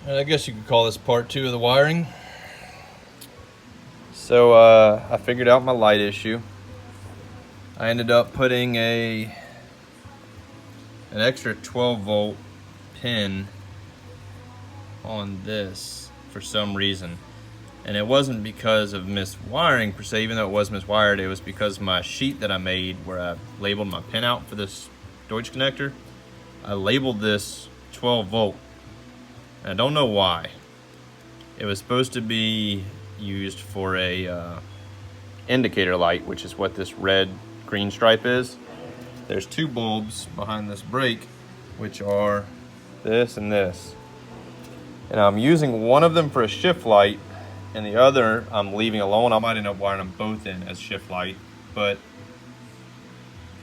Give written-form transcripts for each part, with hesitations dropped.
I guess you could call this part 2 of the wiring. So I figured out my light issue. I ended up putting an extra 12-volt pin on this for some reason. And it wasn't because of miswiring per se, even though it was miswired. It was because my sheet that I made where I labeled my pin out for this Deutsch connector, I labeled this 12 volt. And I don't know why. It was supposed to be used for a indicator light, which is what this red green stripe is. There's two bulbs behind this brake, which are this and this. And I'm using one of them for a shift light, and the other I'm leaving alone. I might end up wiring them both in as shift light, but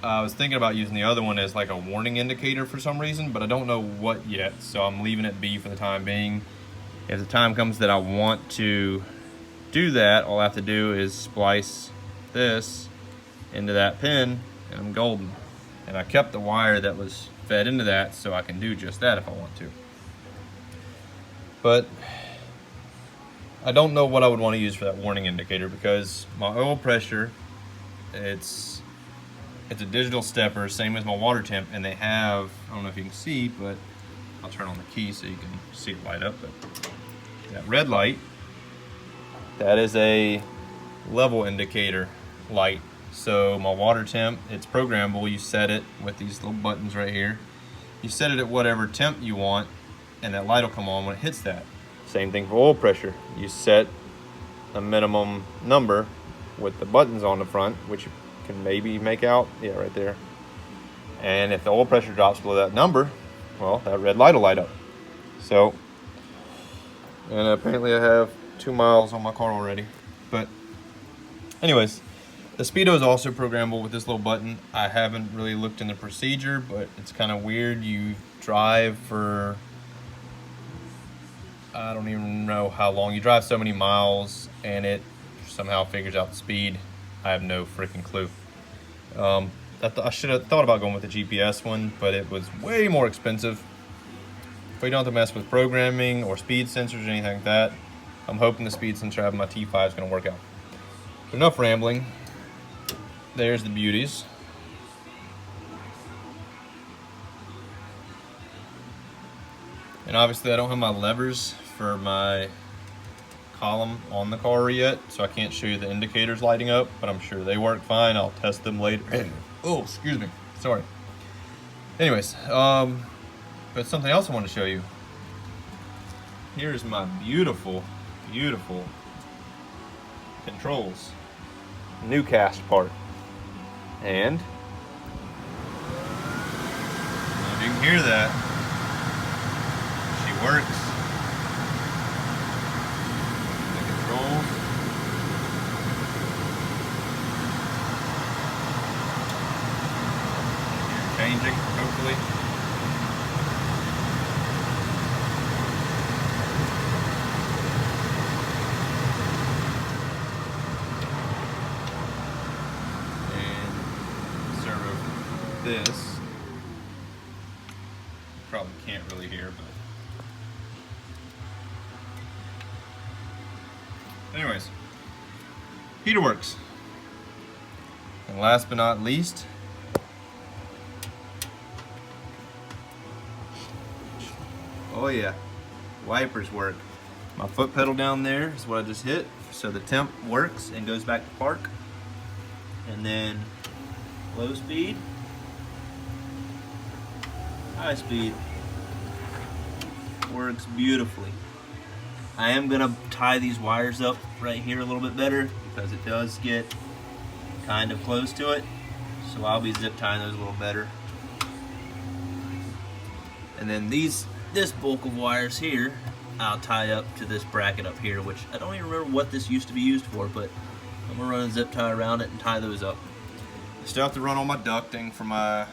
I was thinking about using the other one as like a warning indicator for some reason, but I don't know what yet, so I'm leaving it be for the time being. If the time comes that I want to do that, all I have to do is splice this into that pin, and I'm golden. And I kept the wire that was fed into that so I can do just that if I want to. But I don't know what I would want to use for that warning indicator, because my oil pressure, it's a digital stepper, same as my water temp, and they have, I don't know if you can see, but I'll turn on the key so you can see it light up. But that red light, that is a level indicator light. So my water temp, it's programmable. You set it with these little buttons right here. You set it at whatever temp you want, and that light will come on when it hits that. Same thing for oil pressure. You set a minimum number with the buttons on the front, which you can maybe make out, yeah, right there. And if the oil pressure drops below that number, well, that red light will light up. So, and apparently I have 2 miles on my car already. But anyways, the speedo is also programmable with this little button. I haven't really looked in the procedure, but it's kind of weird. You drive for, I don't even know how long. You drive so many miles and it somehow figures out the speed. I have no freaking clue. I should have thought about going with the GPS one, but it was way more expensive. But you don't have to mess with programming or speed sensors or anything like that. I'm hoping the speed sensor I have in my T5 is going to work out. But enough rambling. There's the beauties. And obviously I don't have my levers for my column on the car yet, so I can't show you the indicators lighting up, but I'm sure they work fine. I'll test them later. Oh, excuse me. Sorry. Anyways, but something else I want to show you. Here's my beautiful, beautiful controls. New cast part. And if you can hear that, she works. The controls. Changing, hopefully. This probably can't really hear, but anyways, heater works. And last but not least, oh yeah, wipers work. My foot pedal down there is what I just hit, so the temp works and goes back to park. And then low speed, high speed, works beautifully. I am gonna tie these wires up right here a little bit better because it does get kind of close to it. So I'll be zip tying those a little better. And then this bulk of wires here, I'll tie up to this bracket up here, which I don't even remember what this used to be used for, but I'm gonna run a zip tie around it and tie those up. I still have to run all my ducting for my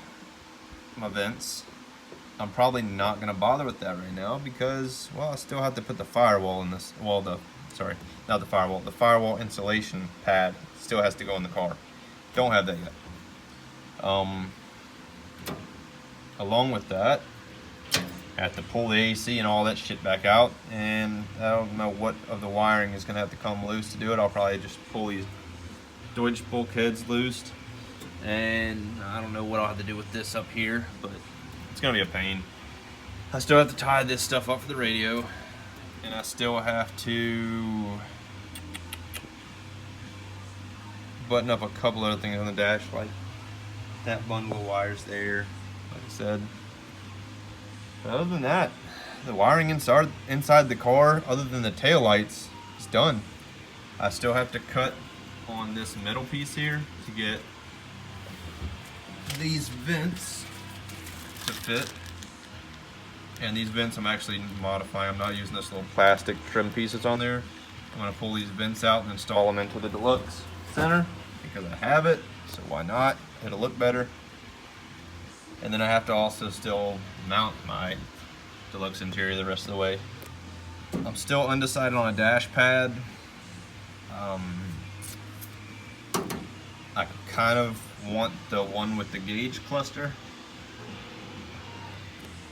vents. I'm probably not going to bother with that right now because, well, I still have to put the firewall in this, well, sorry, not the firewall insulation pad still has to go in the car. Don't have that yet. Along with that, I have to pull the AC and all that shit back out, and I don't know what of the wiring is gonna have to come loose to do it. I'll probably just pull these Deutsch bulkheads loose, and I don't know what I'll have to do with this up here, but it's gonna be a pain. I still have to tie this stuff up for the radio, and I still have to button up a couple other things on the dash, like that bundle of wires there, like I said. But other than that, the wiring inside the car, other than the tail lights, is done. I still have to cut on this metal piece here to get these vents to fit. And these vents I'm actually modifying. I'm not using this little plastic trim pieces on there. I'm gonna pull these vents out and install them into the deluxe center because I have it, so why not? It'll look better. And then I have to also still mount my deluxe interior the rest of the way. I'm still undecided on a dash pad. I kind of want the one with the gauge cluster,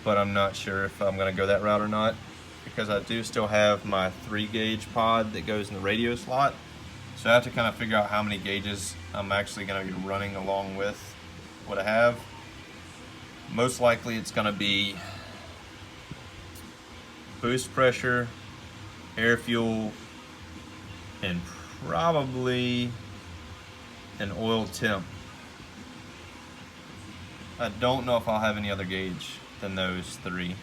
but I'm not sure if I'm gonna go that route or not, because I do still have my 3 gauge pod that goes in the radio slot. So I have to kind of figure out how many gauges I'm actually gonna be running along with what I have. Most likely it's gonna be boost pressure, air fuel, and probably an oil temp. I don't know if I'll have any other gauge than those 3.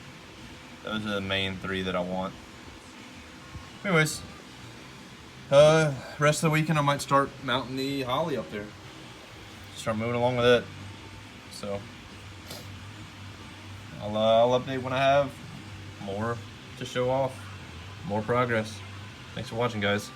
Those are the main 3 that I want. Anyways, rest of the weekend I might start mounting the Holly up there. Start moving along with it. So I'll update when I have more to show off, more progress. Thanks for watching, guys.